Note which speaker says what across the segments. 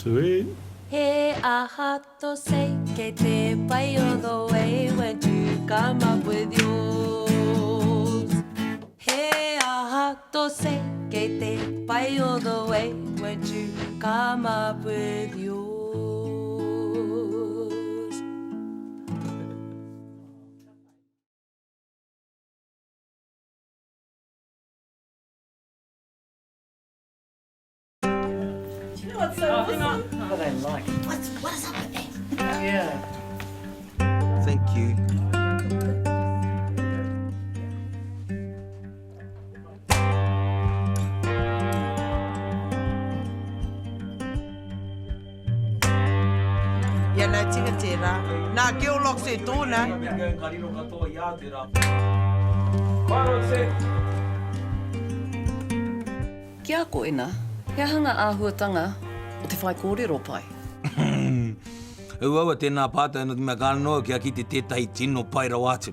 Speaker 1: Sweet.
Speaker 2: Hey, I had to say, get it by the way when you come up with yours. Hey, I had to say, get it by the way when you come up with yours.
Speaker 3: Do you know what's so awesome?
Speaker 4: What I like.
Speaker 3: What is up with that?
Speaker 4: Yeah.
Speaker 5: Thank you.
Speaker 6: Ia nā tika tērā. Nā ke o lok se tōna.
Speaker 4: Kia koina, kia hanga āhuatanga o te whai kōrero pai.
Speaker 5: Ua tēnā pātai no te mea kānoa kia ki te tētahi tino pai rau atu.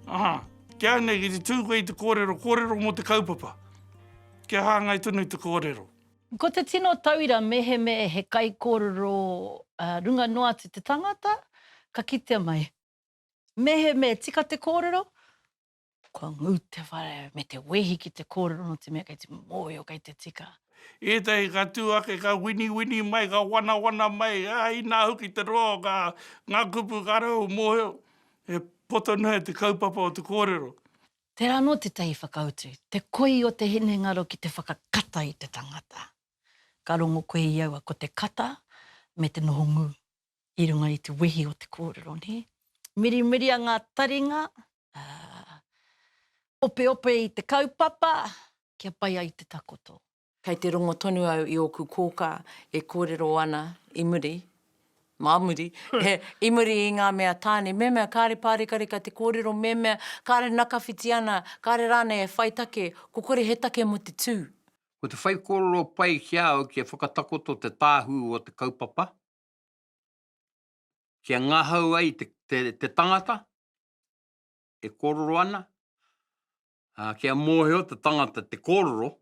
Speaker 1: Aha, kia nei ki te tūkoe i te kōrero mo te kaupapa. Kia hāngai tunu i te kōrero.
Speaker 7: Ko te tino tauira meheme he kai kōrero runga noa te tangata, ka kitea mai. Meheme tika te kōrero, kua ngū te whare me te wehi ki te kōrero no te mea kei te mōio kei te tika.
Speaker 1: Ētai ka tūake, ka wini mai, ka wana mai, i nā huki te roa, ka ngā kupu ka rau mōheo. E poto nui te kaupapa o te kōrero.
Speaker 7: Tērā no te tahi whakautu, te koi o te hene ngaro ki te whakakata i te tangata. Ka rongo koe i aua ko te kata me te noho ngū i runga i te wehi o te kōrero ni. Miri a ngā taringa, ope i te kaupapa, kia pai ai te takoto.
Speaker 4: Kei te rongo tonu au i oku kōka e kōrero ana i muri, māmuri, i muri i ngā mea tāne. Me mea kāre pārekareka te kōrero, me mea kāre nakawhiti ana, kāre rāne e whaitake, ko kore he take mo te tū.
Speaker 5: Ko te whai kōrero pai kia au kia whakatakoto te tāhu o te kaupapa. Kia ngahau ai te tangata, e kōrero ana. Kia mōheo te tangata te kōrero,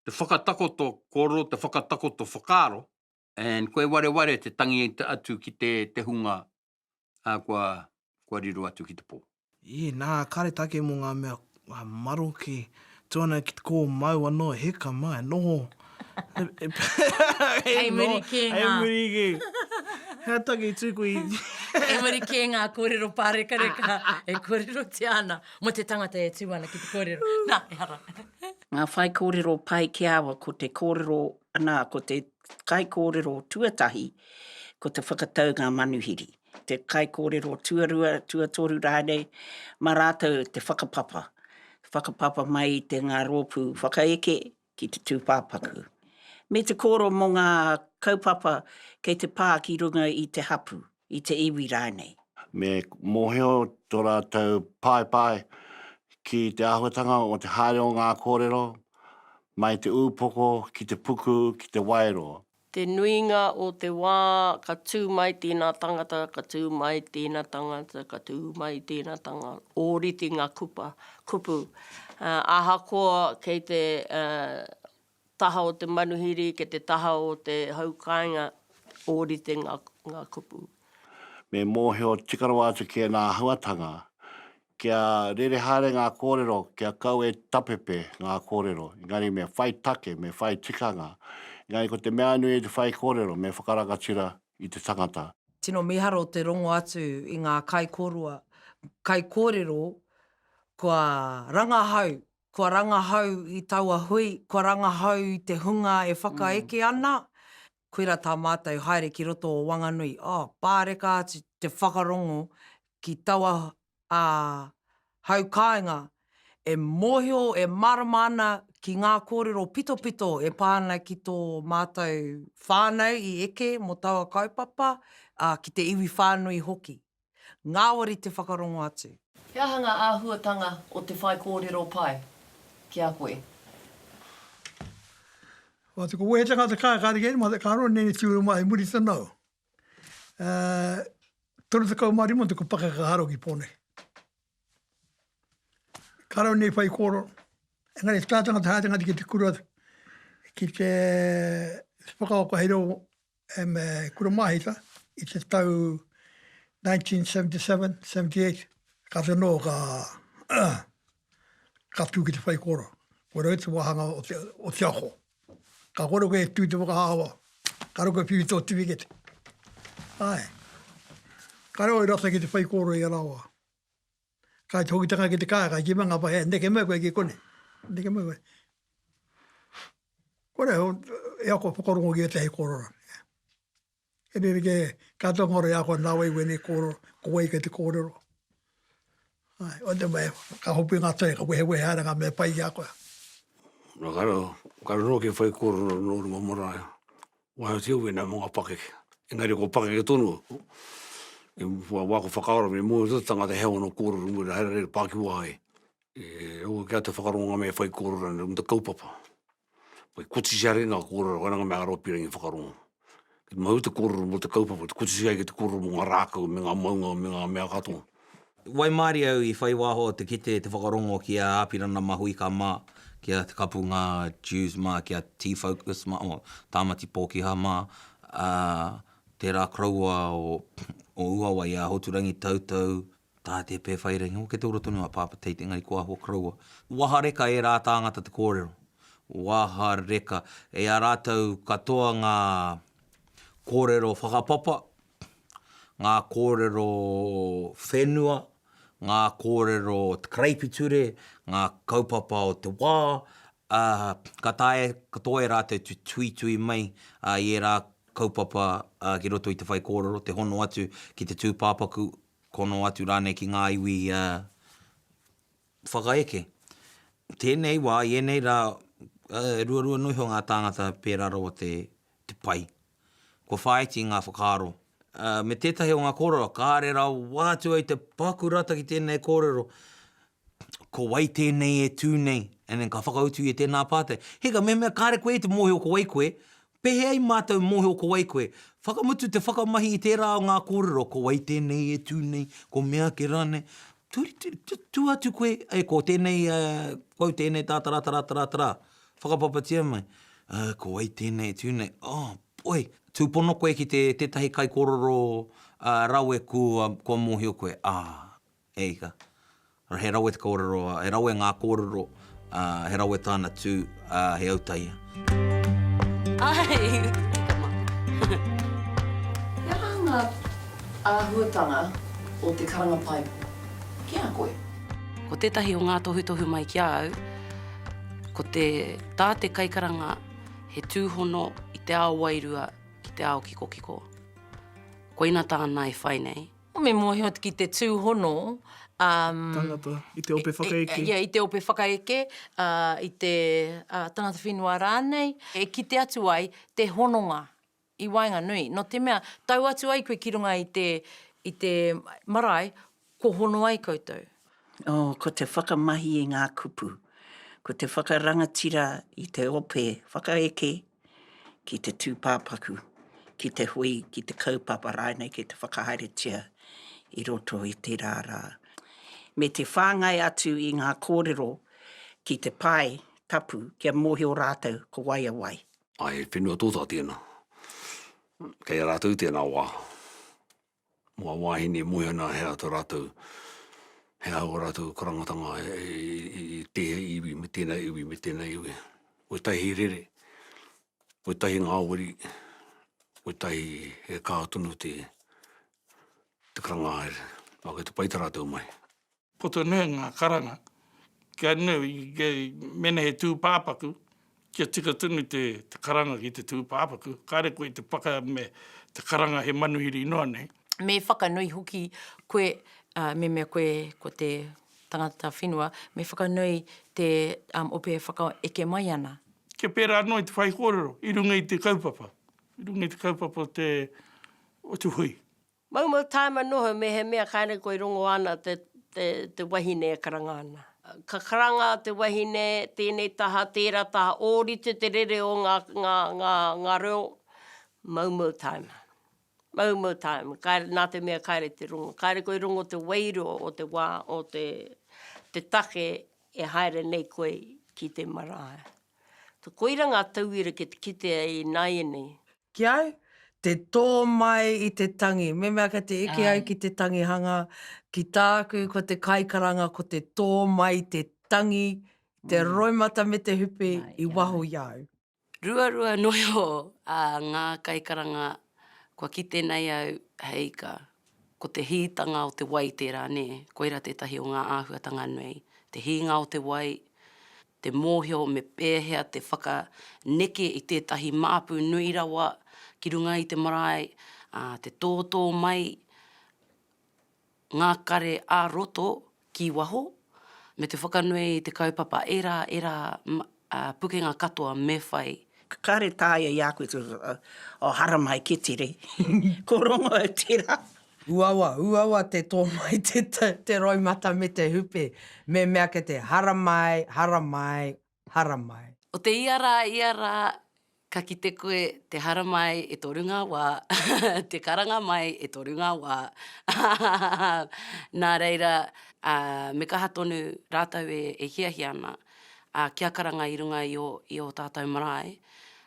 Speaker 5: te whakatakoto kōrero, te whakatakoto whakaro, and koe ware te tangi atu ki te hunga kua riro atu ki te pō.
Speaker 8: Nā, kare take mo ngā mea maro ki tōna ki te kō mau anō, heka mai, noho.
Speaker 4: Hei muri ki ngā.
Speaker 8: Hei muri ki. Hea take i tūku i...
Speaker 4: Hei muri ki ngā kōrero pārekareka, e kōrero te ana. Mo te tangata e tūana ki te kōrero. Nā, e hara.
Speaker 9: Ngā whai kōrero pai ki awa ko te kōrero, ko te kai kōrero tuatahi, ko te whakatau ngā manuhiri. Te kai kōrero tuarua, tuatoru rānei, mā rātou te whakapapa. Whakapapa mai te ngā rōpū whakaeke ki te tūpāpaku. Me te kōro mō ngā kaupapa kei te pā ki runga i te hapu, i te iwi rānei.
Speaker 10: Me mōheo tō rātou pai ki te āhuatanga o te haere o ngā kōrero, mai te ūpoko, ki te puku, ki te wairo.
Speaker 11: Te nuinga o te wā, ka tū mai tēnā tangata, ka tū mai tēnā tangata, ka tū mai tēnā tangata. Ōriti ngā kupu. Ahakoa kei te taha o te manuhiri, ke te taha o te haukainga, ōriti ngā kupu.
Speaker 10: Me mōheo tikarawa atu ki ngā huatanga, kia rerehare ngā kōrero, kia kau e tapepe ngā kōrero. Engari me whai take, me whai tikanga. Engari ko te mea nui e te whai kōrero, me whakarakatira i te tangata.
Speaker 6: Tino miharo te rongo atu i ngā kai kōrua. Kai kōrero, kua rangahau. Kua rangahau i taua hui, kua rangahau i te hunga e whakaeke ana. Koira tā mātou haere ki roto o Wanganui. Pāreka atu te whakarongo ki taua haukainga. E mōhio, e maramana ki ngā kōrero pito, e pāna ki tō mātou whānau i eke mo taua kaupapa, ki te iwi whānui hoki. Ngāwari te whakarongo atu.
Speaker 4: Kia hanga āhuatanga o te whai kōrero pai? Kia koe?
Speaker 12: Wa te ko wehe tangata kākāri kei, ma te kāro nene tiuru mai muri whanau. Toru te kau marimo te ko pakakaharo ki pone. Kāro nei whai kōrero. Engari tātanga te hātanga ki te kura ki te whakaoko hei rō me Kurumahita I te tau 1977, 78. Ka te no ka tū ki te whai kora. Ko rau te wahanga o te aho. Ka kora koe tū te wakahawa. Ka rau koe piwi tō tiwikete. Ai. Ka rau I rata ki te whai kora I arawa. Ka te hokitanga ki te kāia, ka jimanga pa he, neke mai koe ki kone. Neke mai koe. Kore ho, e ako whakarongo ki te hei korora. E nere ke kātongora e ako nāwai wene kororo, ko wei ke te kororo. Ai, o te mai, ka hopi ngā tai, ka wehe hara ngā mea pai ki a koe.
Speaker 13: Nā karo ke whai kororo no runga marae. Wahau te uwe nā mga pakeke. Engari ko pakeke tonu. E wako whakaora me mua tu tangata heo no kororo mua haere re pāki wahai. E o kia te whakaronga me whai kororo na runga kaupapa. Pai kuti siare ngā kororo, whananga me aro pirangi whakaronga. Ki mahu te kororo mo te kaupapa, te kuti siare ki te kororo mo ngā rākau, me ngā maunga, me ngā mea katoa.
Speaker 14: Wai maari au I whai waho te kite te whakarongo ki a āpirana mahui ka mā, ki a te kapu ngā Jews mā, ki a T-Focus mā, o tāmati pōkiha mā, te rā kraua o uawa I a hoturangi tautau, tā te pē whairangi, o ke te urotonu a pāpatei te ngari kua ho kraua. Waha reka e rā tāngata te kōrero. Waha reka e a rātou katoa ngā kōrero whakapapa, ngā kōrero whenua, ngā kōrero te kreipiture, ngā kaupapa o te wā, ka toa e rātou tu tui mai I e rā kaupapa ki roto I te whai kōrero, te hono atu ki te tūpāpaku, kono atu rānei ki ngā iwi whakaeke. Tēnei wā, ienei rā, rua nui ho ngā tāngata pēraro o te pai. Ko whaiti ngā whakaro. Me tētahi o ngā kōrero, ka rera wātu ai te pakurata ki tēnei kōrero, ko wai tēnei e tūnei, and ka whakautu I tēnā pātai. Heka, mea kāre koe te mōhio ko wai koe, pehe ai mātou mōhio ko wai koe. Whakamutu te whakamahi I tērā o ngā kōrero, ko wai tēnei e tūnei, ko mea ke rane. Tu atu koe, ko tēnei, kau tēnei tātara. Whakapapatia mai. Ko wai tēnei e tūnei. Oh, boy. Tūpono koe ki tētahi kai kororo raue kua mōhio koe. Eika. He raue te kororo, he raue ngā kororo, he raue tāna tū, he autaia.
Speaker 4: Ai, Ia ngā āhuatanga o te karanga pai, kia koe?
Speaker 15: Ko tētahi o ngā tohu mai ki au, ko te tā te kaikaranga he tūhono I te ao wairua, te ao kiko. Ko ina tāna I whai nei.
Speaker 4: O me mōhio ki te tūhono.
Speaker 8: Tangata, I te ope whakaeke.
Speaker 4: I te ope whakaeke, I te tangata whenua rānei. E ki te atu ai, te hononga I wainga nui. No te mea, tau atu ai koe ki runga I te marae, ko hono ai koutou.
Speaker 9: Ko te whakamahi I ngā kupu. Ko te whakarangatira I te ope whakaeke ki te tūpāpaku. Ki te hui, ki te kaupapa rānei, ki te whakahaeretia I roto I te rārā. Me te whāngai atu I ngā kōrero ki te pai tapu kia mōhio rātou ko wai a wai.
Speaker 13: Ai, whenua tōtā tēnā. Kei rātou tēnā wā. Mua wāhine mōhio nā hea tō rātou. Hea o rātou karangatanga I te iwi, me tēnā iwi. O tahi rere. O tahi ngā wari. O tahi he kātunu te karanga haere. Waka te paitara tau mai.
Speaker 1: Poto nui ngā karanga. Kia nui, mena he tūpāpaku, kia tika tunu te karanga ki te tūpāpaku. Kāre koe te paka me te karanga he manuhiri noa nei.
Speaker 4: Me whakanui hoki koe, me mea koe ko te tangata whenua, me whakanui te ope whakaeke mai ana.
Speaker 1: Kia pērā noi te whai kōrero, I runga I te kaupapa. I runga I te kaupapa o te hui.
Speaker 11: Mau tāma noho me he mea kāre koe rongo ana te wahine e karanga ana. Ka karanga te wahine, tēnei taha, tērā taha, ōrite te rere o ngā reo, mau tāma. Mau tāma. Nā te mea kāre te rongo. Kāre koe rongo te wairo o te wā, o te take e haere nei koe ki te marae. Koira ngā tauira ke te kite ai nai nei.
Speaker 6: Ki au, te tō mai i te tangi. Me mea ka te eke au ki te tangihanga, ki tāku ko te kaikaranga, ko te tō mai te tangi, te roimata me te hupe i waho iau.
Speaker 15: Rua noio ngā kaikaranga kua kite nei au heika. Ko te hītanga o te wai tērā, ne? Koira tētahi o ngā āhuatanga nui. Te hinga o te wai, te mōhio me pēhea, te whakaneke i tētahi māpu nui rawa, ki runga i te marae, te tōtō mai, ngā kare ā-roto ki waho, me te whakanui i te kaupapa era pukenga katoa me whai.
Speaker 9: Kare tāia i a koe o haramai ke tere. Ko rongo au tērā.
Speaker 6: Uawa te tō mai te roimata me te hupe. Me mea ke te haramai.
Speaker 15: O te iara, ka ki te koe te haramai e tō runga wā, te karanga mai e tō runga wā. Nā reira, me kaha tonu rātau e hiahi ana, kia karanga i runga i o tātou marae.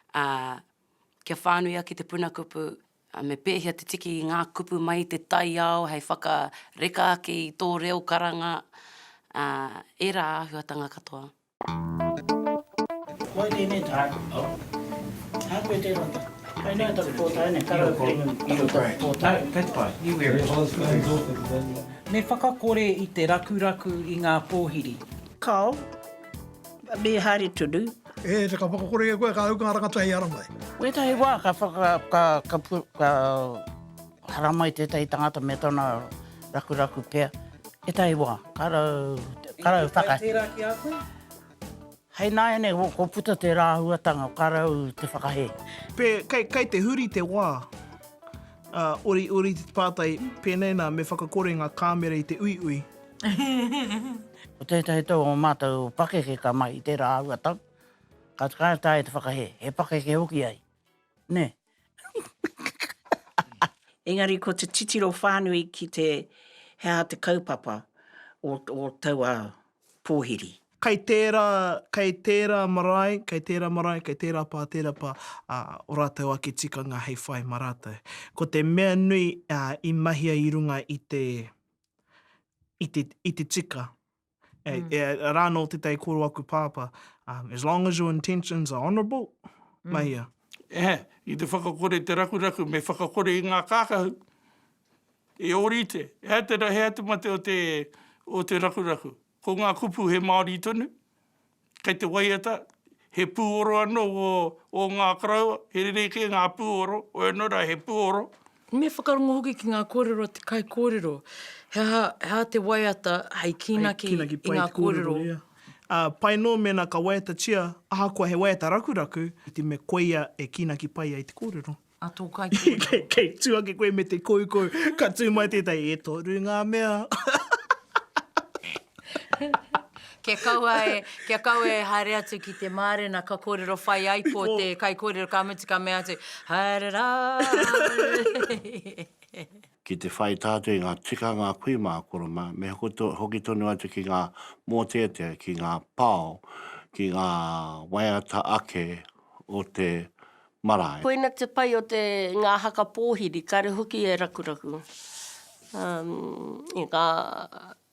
Speaker 15: Kia whānuia ki te puna kupu, me pēhia te tiki i ngā kupu mai te tai ao, hei whakareka ake i tō reo karanga, e rā āhuatanga katoa.
Speaker 9: Koe tēnei tā. Hā koe te rata. Kai nea taku pōtai ne, karau krengu i roto pōtai.
Speaker 16: Kei te pai. You wear it. Me whakakore i te rakuraku i ngā pōhiri.
Speaker 9: Kao, me haere tunu.
Speaker 12: E, te ka whakakore e koe, ka auka rangata i aramai.
Speaker 9: Koe tahi wā, ka haramai tētai tangata me tōna rakuraku pēr. E tahi wā, karau whakai.
Speaker 6: Tērā ki a koe?
Speaker 9: Hei nāia ne, ko puta te rāhuatanga, karau te whakahe.
Speaker 8: Kei te huri te wā, ori te pātai, pēnei nā me whakakore ngā kāmera i te ui.
Speaker 9: O tētahi tau o mātou pakeke ka mai i te rāhuatanga. Ka tāia te whakahe, he pakeke hoki ai. Ne? Engari, ko te titiro whānui ki te hea te kaupapa o taua pōhiri.
Speaker 8: Kei tērā marae, kei tērā pā, o rātou ake tikanga hei whai marātou. Ko te mea nui i mahia i runga i te tika. Rāno te tei koro aku pāpā. As long as your intentions are honourable, mahia.
Speaker 1: I te whakakore te rakuraku, me whakakore i ngā kākahu. E orite, hea te mate o te rakuraku. Ko ngā kupu he Māori tonu, kei te waiata, he pūoro anō o ngā karaua, he reke ngā pūoro, o e nora he pūoro.
Speaker 4: Me whakarongo hoki ki ngā kōrero, te kai kōrero. Hea te waiata hei kinaki i ngā kōrero.
Speaker 8: Pai no mena ka waiata tia, aha kua he waiata rakuraku, te me koia e kinaki pai ai te kōrero.
Speaker 4: A tō kai kōrero.
Speaker 8: Kei tuake koe me te koukou, ka tū mai tētai e toru ngā mea.
Speaker 4: Kia kaua e haere atu ki te mārena ka kōrero whai ai po te kai kōrero ka mutu ka mea atu. Haere rā!
Speaker 10: Ki te whai tātou i ngā tikanga kuima koroma, me hoki tonu atu ki ngā mōtete, ki ngā pāo, ki ngā waiata ake o te marae.
Speaker 11: Koina te pai o te ngā haka pōhiri, kare hoki e rakuraku.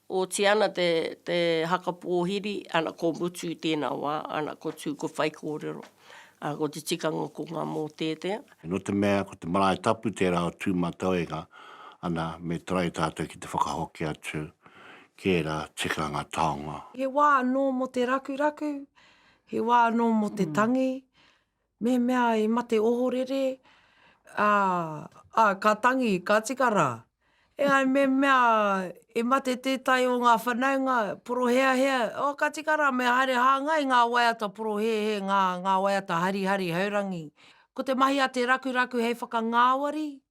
Speaker 11: O tiana te haka pōhiri, ana ko mutu tēnā wā, ana ko tū ko whai kōrero. Ko te tikanga ko ngā mōtete.
Speaker 10: No te mea, ko te marae tapu tērā o tū matauenga, ana me trai tātou ki te whakahoki atu, ki era tikanga taonga.
Speaker 6: He wā anō mo te rakuraku, he wā anō mo te tangi, me mea e mate ohorere, ka tangi, ka tikara. E ai me mea e mate tētai o ngā whanaunga, poro hea, ka tikara me haere hāngai ngā waiata poro ngā waiata hari haurangi. Ko te mahi a te rakuraku hei whakangāwari,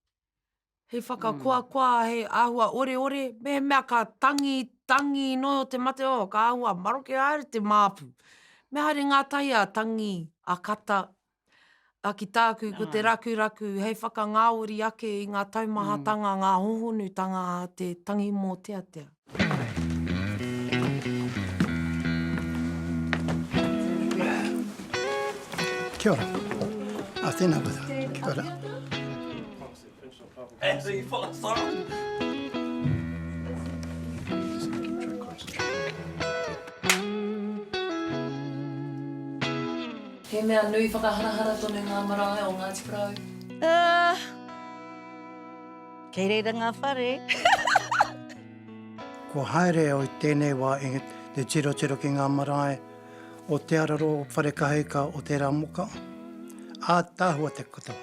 Speaker 6: hei whakakoa, hei āhua ore, me mea ka tangi no te mate ka āhua maroke haere te māpu. Me haere ngā tahi a tangi, a kata, a ki tāku ko te rakuraku, hei whakangāori ake i ngā taumahatanga, ngā hohonutanga a te tangi mō teatea.
Speaker 12: Kia ora. Tēnā wata. Kia ora.
Speaker 4: He mea nui whakaharahara tonu ngā marae o Ngāti Porou?
Speaker 7: Kei reira ngā whare.
Speaker 17: Ko haere o tēnei wā i te tiro ki ngā marae, o te araro o wharekaheika o te ramoka, a tāhua te katoa.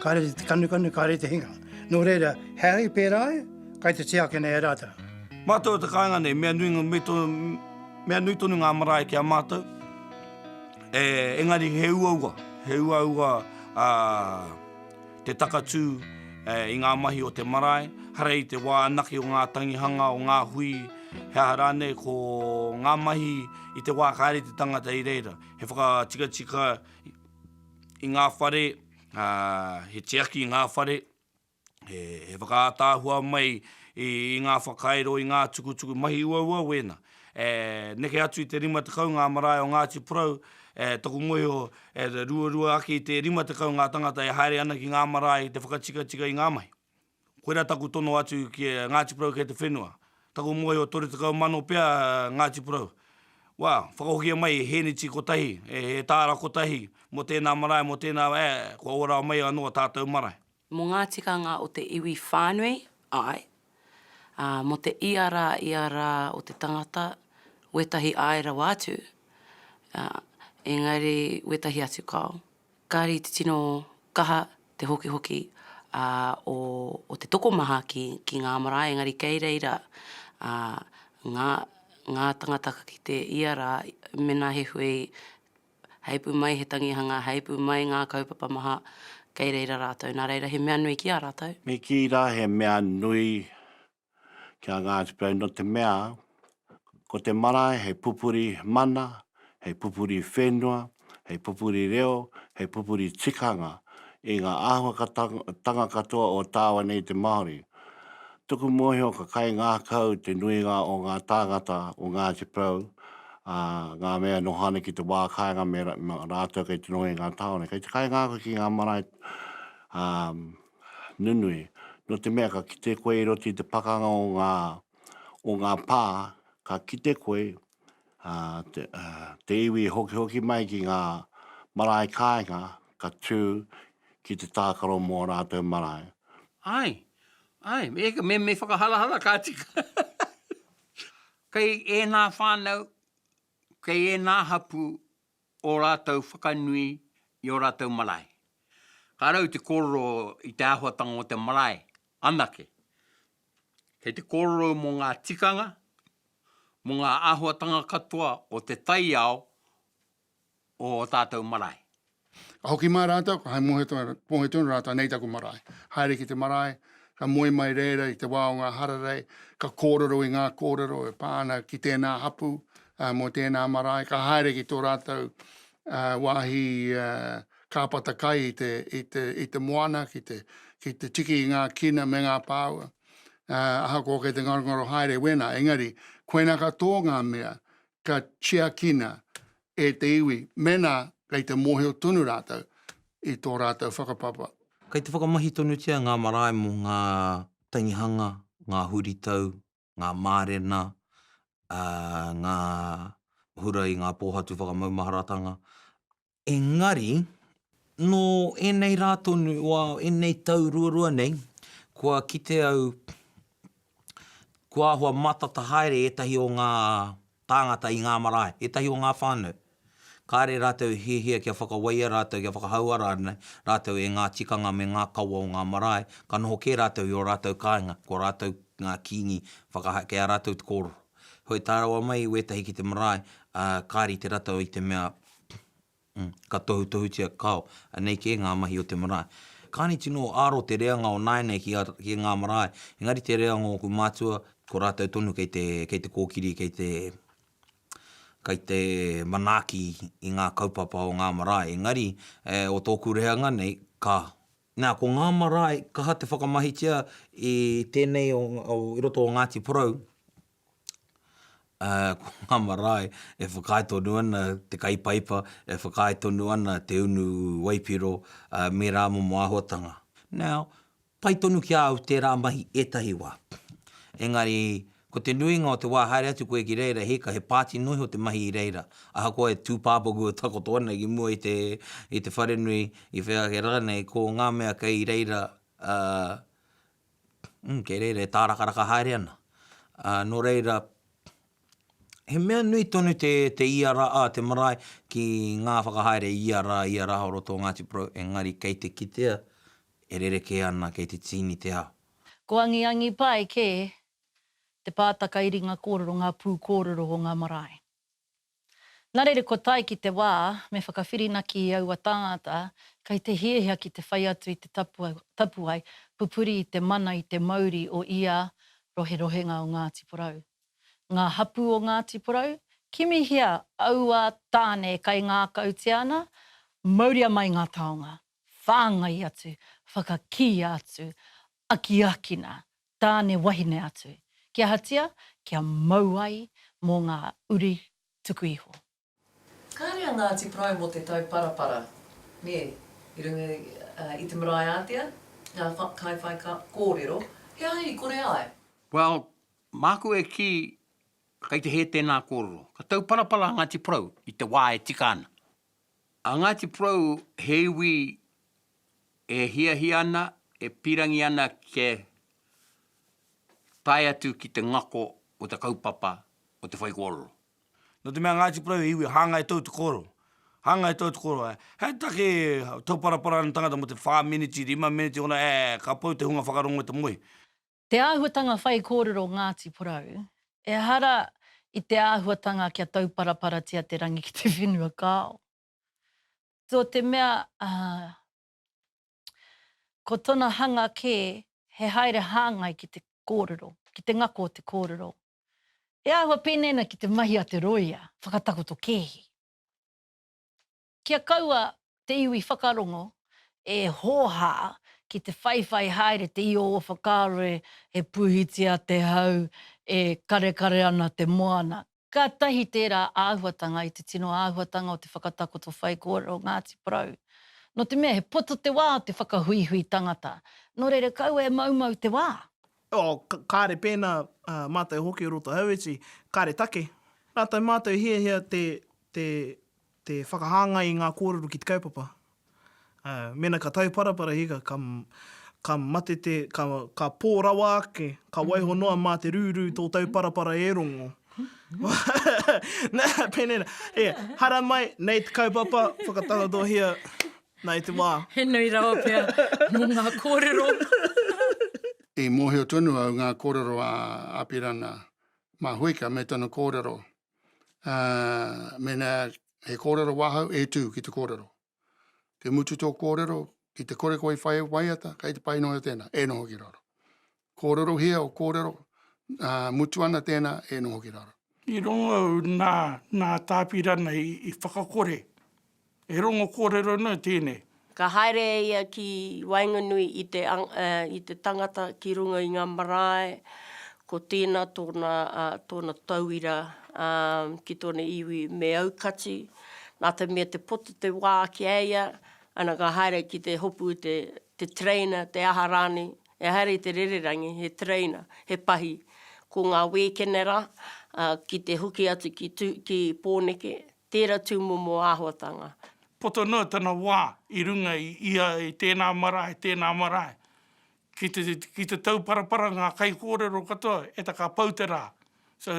Speaker 17: Kāre te kanu, kāre te hinga. Nō reira, hei pērai, kai te tiake nei rata.
Speaker 1: Mātou te kāinga nei, mea nui tonu ngā marae ki a mātou. Engari he uaua te takatū i ngā mahi o te marae, harei te wā anaki o ngā tangihanga o ngā hui, hea rāne ko ngā mahi i te wā kāre te tangata i reira. He whaka i ngā whare, he tiaki i ngā whare, he whakātāhua mai i ngā whakairo i ngā tukutuku mahi uaua wena. Neke atu i te rima te kau ngā marae o Ngāti Porou, toku moio rua aki i te rima te kau ngā tangata e haere ana ki ngā marae te whakatika i ngā mai. Koera taku tono atu ki Ngāti Porou kei te whenua. Taku moio tore te kau mano pia Ngāti Porou. Wow, whakahokia mai e heniti kotahi, e tāra kotahi, mo tēnā marae, mo tēnā ko ora o mai anō tātou marae.
Speaker 15: Mo ngā tikanga o te iwi whānui, ai. Mo te iara o te tangata, wetahi aera wātu. Engari, wetahi atu kau. Kāri te tino kaha, te hoki o te tokomaha ki ngā marae, engari kei reira ngā tangata ki te iara, mena he hui, heipu mai he tangihanga, heipu mai ngā kaupapa maha, kei reira rātou. Nā reira, he mea nui ki a rātou.
Speaker 10: Me ki rā he mea nui kia Ngāti Porou no te mea, ko te marae hei pupuri mana, hei pupuri whenua, hei pupuri reo, hei pupuri tikanga, i ngā āhua tanga katoa o tāua nei te Māori. Tuku mohio ka kai ngā kau te nuinga o ngā tāngata o Ngāti Porou, ngā mea nohane ki te wā kāinga me rātou kei te nohi ngā tāone. Kei te kai ngā koe ki ngā marae nunui. No te mea ka kite koe i roti te pakanga o ngā pā, ka kite koe te iwi hoki mai ki ngā marae kāinga, ka tū ki te tākaro mō rātou marae.
Speaker 5: Me whakahala kā tika. Kei e nā whānau, kei e nā hapu o rātou whakanui i o rātou marae. Ka rau te kororo i te āhuatanga o te marae, anake. Kei te kororo mō ngā tikanga, mō ngā āhuatanga katoa o te taiao o tātou marae.
Speaker 12: Ka hoki mai rātou, ka hai mohe tonu rātou nei taku marae. Haere ki te marae, ka moe mai reira i te wā o ngā hararei, ka kōrero i ngā kōrero e pāna ki tēnā hapu mō tēnā marae. Ka haere ki tō rātou wāhi kāpata kai i te moana, ki te tiki i ngā kina me ngā pāua. Aha ko kei te ngaro haere wena, engari, koena ka tō ngā mea, ka chia kina e te iwi, mena kei te mōheo tunu rātou i tō rātou whakapapa.
Speaker 14: Kei te whakamahi tonu tia ngā marae mo ngā tangihanga, ngā huritau, ngā mārena, ngā hura i ngā pōhatu whakamaumaharatanga. Engari, no enei rātonu, enei tau ruarua nei, kua kite au, kua ahua matata haere etahi o ngā tāngata i ngā marae, etahi o ngā whānau. Kāre rātou hihia kia whakawaia rātou, kia whakahauara rātou e ngā tikanga me ngā kaua o ngā marae, ka noho kē rātou i o rātou kāinga, ko rātou ngā kingi whakahake a rātou te kōrero. Hoi tārawa mai wetahi ki te marae, kāri te rātou i te mea, ka tohu tia kao, nei kē ngā mahi o te marae. Kāni tino aro te reanga o naenei ki ngā marae, engari te reanga o ku mātua, ko rātou tonu kei te kōkiri, kei te manaki i ngā kaupapa o ngā marae. Engari, o tōku reanga nei, nā, ko ngā marae, kaha te whakamahitia i tēnei i roto o Ngāti Porou, Ko ngā marae, e whakaitonu ana te kaipaipa, e whakaitonu ana te unu waipiro, me rā momo āhuatanga. Now, pai tonu ki au tērā mahi etahi wā. Engari, ko te nuinga o te wā haere atu koe ki reira, heka he pāti nui o te mahi i reira. Aha koe tūpāpaku o takoto ana ki mua i te wharenui, i whea ke ranei, ko ngā mea kei reira, kei reira e tārakaraka haere ana. No reira, he mea nui tonu te iara, te marae ki ngā whakahaere iara horo tō Ngāti Porou, engari kei te kitea, e rereke ana kei te tini te ao.
Speaker 7: Ko angi pai ke te pātaka i ringa kōrero, ngā pū kōrero o ngā marae. Nā reire ko tai ki te wā, me whakawhirinaki i aua tāngata, kei te hiehia ki te whai atu i te tapuai, pupuri i te mana i te mauri o ia rohe-rohenga o Ngāti Porou. Ngā hapu o Ngāti Porou, kimihia aua tāne kai ngā kauti ana, mauria mai ngā taonga, whāngai atu, whakaki atu, aki-akina, tāne wahine atu. Kia hatia, kia mauai mō ngā uri tuku iho.
Speaker 4: Kārea Ngāti Porou mo te tau parapara, me, i runga i te marae ātea, ngā kai whai kōrero, he ai kore ai?
Speaker 5: Well, māku e ki kei te he tēnā kōrero. Ka tau parapara Ngāti Porou i te wā e tika ana. A Ngāti Porou he iwi e hiahi ana, e pirangi ana ke tai atu ki te ngako o te kaupapa o te whai kōrero.
Speaker 1: No te mea Ngāti Porou iwi hāngai tau te kōrero. Hāngai tau te kōrero. Hei take tau parapara na tangata mo te 5 minutes, 5 minutes, ona ka pau te hunga whakarongo te moe.
Speaker 7: Te āhuatanga whai kōrero Ngāti Porou, e hara i te āhuatanga kia tau parapara tia te rangi ki te whenua kāo. Tō te mea, ko tona hanga ke, he haere hāngai ki te kōrero, ki te ngako o te kōrero. E āhua pēnena ki te mahi a te roia, whakatakoto kehi. Kia kaua te iwi whakarongo, e hōhā ki te whaiwhai haere te io o whakaroe, e puhitia te hau, e kare ana te moana. Ka tahi tērā āhuatanga i te tino āhuatanga o te whakatakoto whai kōrero Ngāti Porou. No te mea, he poto te wā o te whakahuihui tangata. No reire kau e maumau te wā.
Speaker 8: Kāre pēnā mātai hoki o roto haueti, kāre take. Nā tai mātai hiahia te whakahanga i ngā kōrero ki te kaupapa. Mena ka tau parapara hika, ka mate te, ka pōrawa ake, ka waiho noa mā te rūrū tō tau parapara e rongo. Nā, pēnena, hara mai, nei te kaupapa, whakatanga hia, nei te wā.
Speaker 4: He nui rawa pia mō ngā kōrero.
Speaker 18: E mōhio tonu au ngā kōrero a Pirana. Mā huika me tonu kōrero. Mena he kōrero wahau e tū ki te kōrero. Te mutu tō kōrero, ki te kore koe whai waiata, kei te painoa tēnā, e noho ki raro. Kōrero hia o kōrero, mutu ana tēnā, e noho ki raro.
Speaker 1: I rongo nā tāpirana i whakakore. E rongo kōrero nā tēnei.
Speaker 11: Ka haere ia ki Wainganui i te tangata ki runga i ngā marae, ko tēnā tōna tauira ki tōna iwi me aukati. Nā te mea te poto te wā ki eia, ana ka haere ki te hopu te trainer, te aharani, e haere i te rererangi, he trainer, he pahi. Ko ngā wekenera, ki te huki atu ki pōneke, tērā tūmomo āhuatanga.
Speaker 1: Poto noa tana wā i runga i tēnā marae. Ki te tau parapara ngā kai kōrero katoa, e ta ka pautera. So,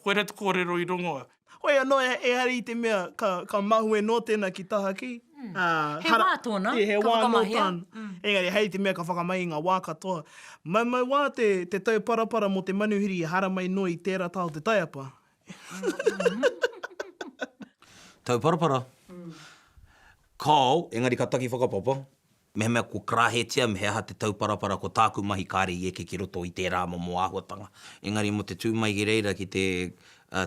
Speaker 1: koe rete kōrero i rongo.
Speaker 8: Hoi anō, e hari i te mea, ka mahu e no tēnā ki taha ki.
Speaker 4: He wā tōna,
Speaker 8: he wā no tāna. Engari, hei te mea ka whakamai ngā wā katoa. Mai wā te tau parapara mo te manuhiri i hara mai no i tērā tāo te taiapa.
Speaker 14: Tau parapara. Kāo, engari ka taki whakapapa, mea ko krahetia, mea te tau parapara ko tāku mahi kāre i eke ki roto i tērā momo āhuatanga. Engari mo te tūmai ki reira ki te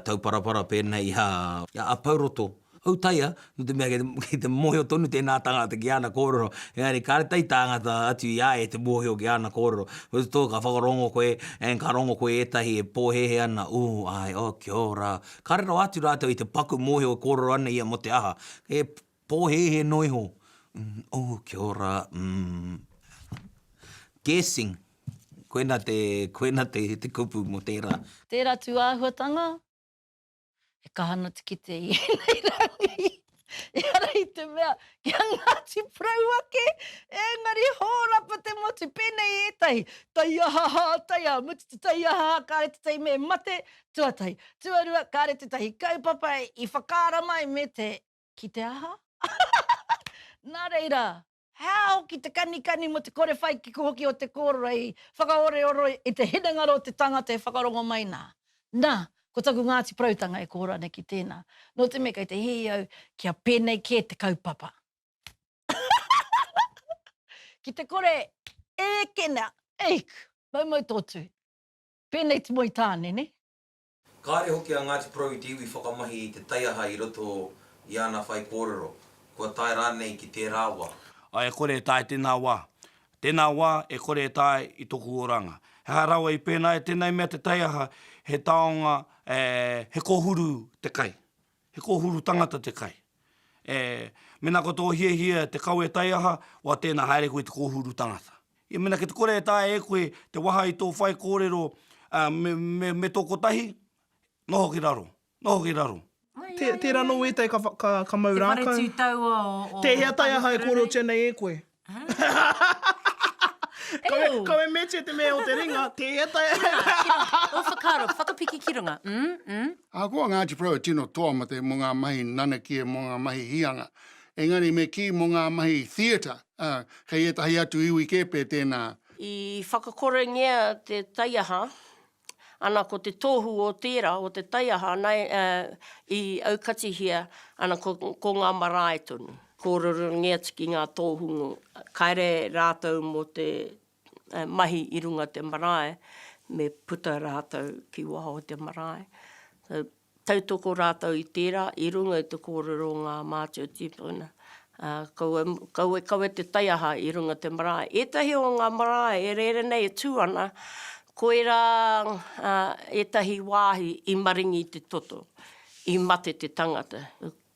Speaker 14: tau parapara pēnei a pauroto Hau taia, no te mea kei te moheo tonu tēnā tangata ki ana kōrero. Engari, kāre tai tangata atu i ae te moheo ki ana kōrero. Whereas tō ka whakarongo koe, ka rongo koe etahi e pōhehe ana. Ai, kia ora. Kāre rau atu rātou i te paku moheo kōrero ana ia mo te aha. E pōhehe noiho. Kia ora. Guessing. Koena te kupu mo tērā.
Speaker 7: Tērā tu āhuatanga, e kahana te kite i nei rangi. E ara i te mea, kia Ngāti Prau ake, engari hōrapa te motu pēnei etahi. Tai aha, tai aha, mutu te tai aha, kāre te tai me mate, tuatai. Tuarua, kāre te tahi kaupapa i whakaara mai me te ki te aha. Nā reira, hao ki te kanikani mo te kore whai ki hoki o te kōrora i whakaore-oro i te hinangaro o te tangata e whakarongo mai nā. Nā, ko taku Ngāti Prautanga e kōrana ki tēnā. No te me kei te hei au kia pēnei ke te kaupapa. Ki te kore e kena, eik, mau tōtu. Pēnei te moi tāne, ne?
Speaker 14: Kāre hoki a Ngāti Prau i te iwi whakamahi i te taiaha i roto i ana whai kōrero. Kua tai rānei ki tērā wā.
Speaker 1: Ai, kore e tae tēnā wā. Tēnā wā e kore e tae i toku oranga. He harawa i pēnā e tēnei mea te taiaha he taonga he kohuru te kai. He kohuru tangata te kai. Mena koto hia te kau e taiaha, wa tēnā haere koe te kohuru tangata. I mena ke te kore e tae e koe te waha i tō whai kōrero me tōko tahi, noho ki raro. Noho ki raro.
Speaker 8: Tērā no e tai ka mauraka.
Speaker 4: Te whare tūtaua o...
Speaker 8: Te hea tai aha e kōrero tēnei e koe. Kau e meche te mea o te ringa, te hea tai aha.
Speaker 4: O whakaro, whakapiki ki runga.
Speaker 18: Kua Ngāti Prau e tino toa ma te mo ngā mahi nanakia, mo ngā mahi hianga. Engari me ki mo ngā mahi theatre. Kei e tahi atu iwi kepe tēnā.
Speaker 11: I whakakorengia te taiaha, ana ko te tohu o tērā, o te taiaha, nei, i aukatihia, ana ko ngā marae tonu. Kōrero ngea tiki ngā tōhungu. Kaire rātou mo te mahi i runga te marae, me puta rātou ki waha o te marae. Tautoko rātou i tērā, i runga i te kōrero ngā mātua tipuna. Kau e te taiaha i runga te marae. Etahi o ngā marae, e rere nei e tūana, koe rā etahi wāhi i maringi te toto, i mate te tangata.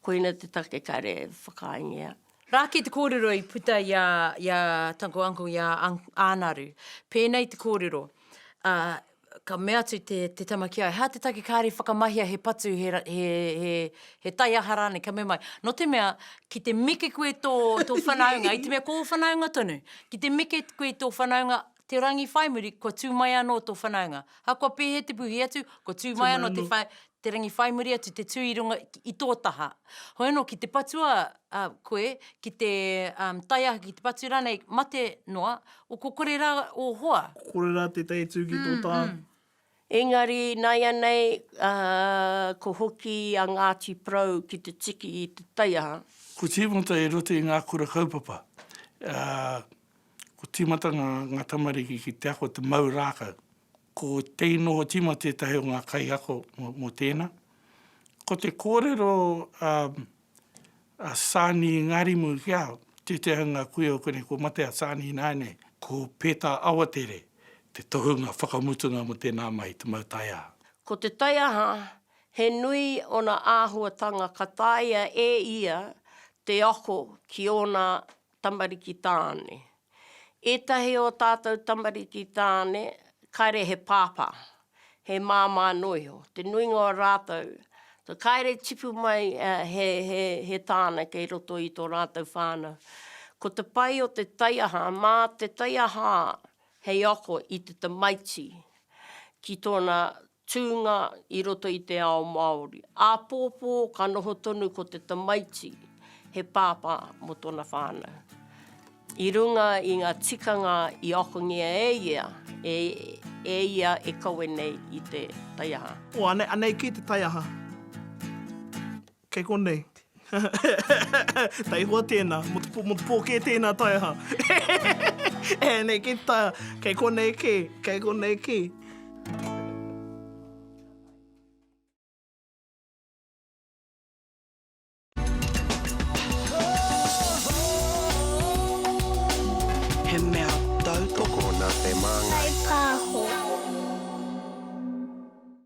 Speaker 11: Koina te take kare whakaingia.
Speaker 4: Rā ki te kōrero i puta ia tanko anko ia ānaru. Pēnei te kōrero. Ka mea atu te tamakia. Hea te take kāre whakamahia he patu he tai aharane ka me mai. No te mea, ki te meke koe tō whanaunga, i te mea ko whanaunga tonu. Ki te meke koe tō whanaunga, te rangi whaimuri, ko tū mai anō tō whanaunga. Ha kua pēhe te puhi atu, ko tū mai anō te rangi whaimuri atu, te tū i runga i tō taha. Hoeno, ki te patua koe, ki te taiaha, ki te patu rānei, mate noa, o ko kore rā o hoa.
Speaker 8: Kore rā te tai tū ki tō taha.
Speaker 11: Engari, nai anei, ko hoki a Ngāti Prau ki te tiki i te taiaha.
Speaker 1: Ko tīmata e rote i ngā kura kaupapa. Ko tīmata ngā tamariki ki te ako te maurākau. Ko teino ho tima tētahi o ngā kai ako mo tēnā. Ko te kōrero sāni ngarimu ki au, tētahi ngā kuia o kone ko mate a sāni nāne, ko pētā awatere, te tohunga whakamutunga mo tēnā mai te mautaiaha.
Speaker 11: Ko te taiaha, he nui ona āhuatanga ka taia e ia te ako ki ona tamariki tāne. Etahi o tātou tamariki tāne, kaire he pāpā, he māmā noiho, te nuinga o rātou. So kaire tipu mai he tāna kei roto i tō rātou whānau. Ko te pai o te taiaha, mā te taiaha hei ako i te tamaiti ki tōna tūnga i roto i te ao Māori. A pōpō ka noho tonu ko te tamaiti he pāpā mo tōna whānau. I runga i ngā tikanga i okongia e ia e kaue nei i te taiaha.
Speaker 8: O, anei ki te taiaha. Kei konei. Tai hoa tēnā, mo te pōkē tēnā taiaha. Nei ki te taiaha, kei konei ki.